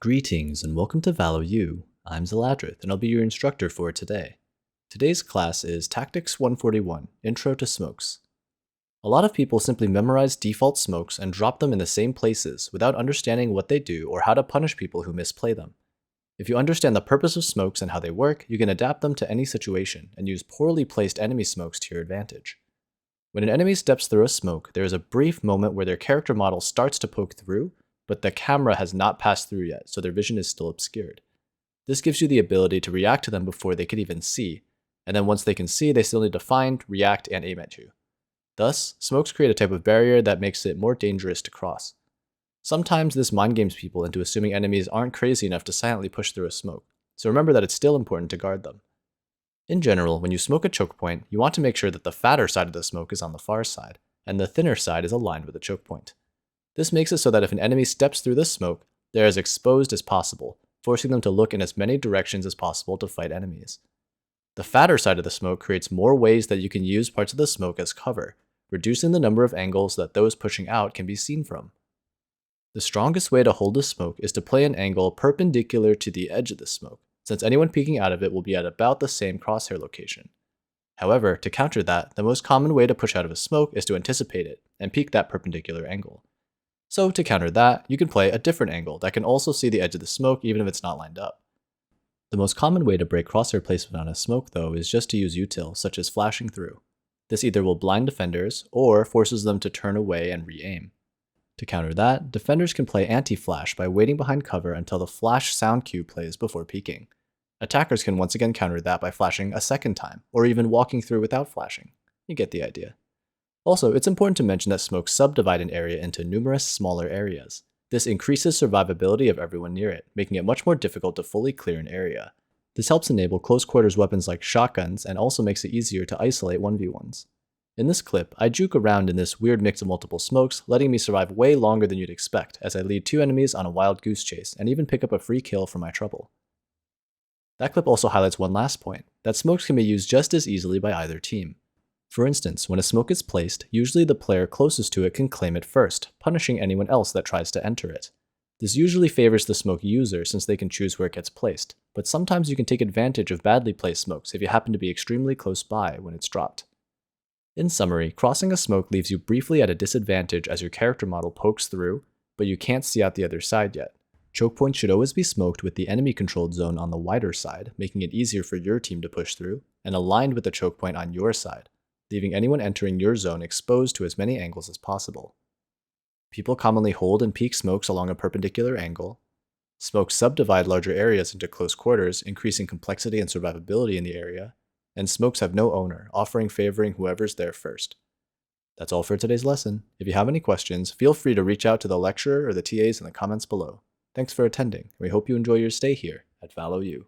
Greetings and welcome to Valo U. I'm Zaladrith and I'll be your instructor for today. Today's class is Tactics 141, Intro to Smokes. A lot of people simply memorize default smokes and drop them in the same places without understanding what they do or how to punish people who misplay them. If you understand the purpose of smokes and how they work, you can adapt them to any situation and use poorly placed enemy smokes to your advantage. When an enemy steps through a smoke, there is a brief moment where their character model starts to poke through, but the camera has not passed through yet, so their vision is still obscured. This gives you the ability to react to them before they could even see, and then once they can see, they still need to find, react, and aim at you. Thus, smokes create a type of barrier that makes it more dangerous to cross. Sometimes this mind games people into assuming enemies aren't crazy enough to silently push through a smoke, so remember that it's still important to guard them. In general, when you smoke a choke point, you want to make sure that the fatter side of the smoke is on the far side, and the thinner side is aligned with the choke point. This makes it so that if an enemy steps through the smoke, they're as exposed as possible, forcing them to look in as many directions as possible to fight enemies. The fatter side of the smoke creates more ways that you can use parts of the smoke as cover, reducing the number of angles that those pushing out can be seen from. The strongest way to hold the smoke is to play an angle perpendicular to the edge of the smoke, since anyone peeking out of it will be at about the same crosshair location. However, to counter that, the most common way to push out of a smoke is to anticipate it and peek that perpendicular angle. So to counter that, you can play a different angle that can also see the edge of the smoke even if it's not lined up. The most common way to break crosshair placement on a smoke though is just to use util, such as flashing through. This either will blind defenders or forces them to turn away and re-aim. To counter that, defenders can play anti-flash by waiting behind cover until the flash sound cue plays before peeking. Attackers can once again counter that by flashing a second time, or even walking through without flashing. You get the idea. Also, it's important to mention that smokes subdivide an area into numerous smaller areas. This increases survivability of everyone near it, making it much more difficult to fully clear an area. This helps enable close quarters weapons like shotguns and also makes it easier to isolate 1v1s. In this clip, I juke around in this weird mix of multiple smokes, letting me survive way longer than you'd expect as I lead two enemies on a wild goose chase and even pick up a free kill for my trouble. That clip also highlights one last point, that smokes can be used just as easily by either team. For instance, when a smoke is placed, usually the player closest to it can claim it first, punishing anyone else that tries to enter it. This usually favors the smoke user since they can choose where it gets placed, but sometimes you can take advantage of badly placed smokes if you happen to be extremely close by when it's dropped. In summary, crossing a smoke leaves you briefly at a disadvantage as your character model pokes through, but you can't see out the other side yet. Choke points should always be smoked with the enemy-controlled zone on the wider side, making it easier for your team to push through, and aligned with the choke point on your side, leaving anyone entering your zone exposed to as many angles as possible. People commonly hold and peek smokes along a perpendicular angle. Smokes subdivide larger areas into close quarters, increasing complexity and survivability in the area, and smokes have no owner, favoring whoever's there first. That's all for today's lesson. If you have any questions, feel free to reach out to the lecturer or the TAs in the comments below. Thanks for attending, and we hope you enjoy your stay here at Valo U.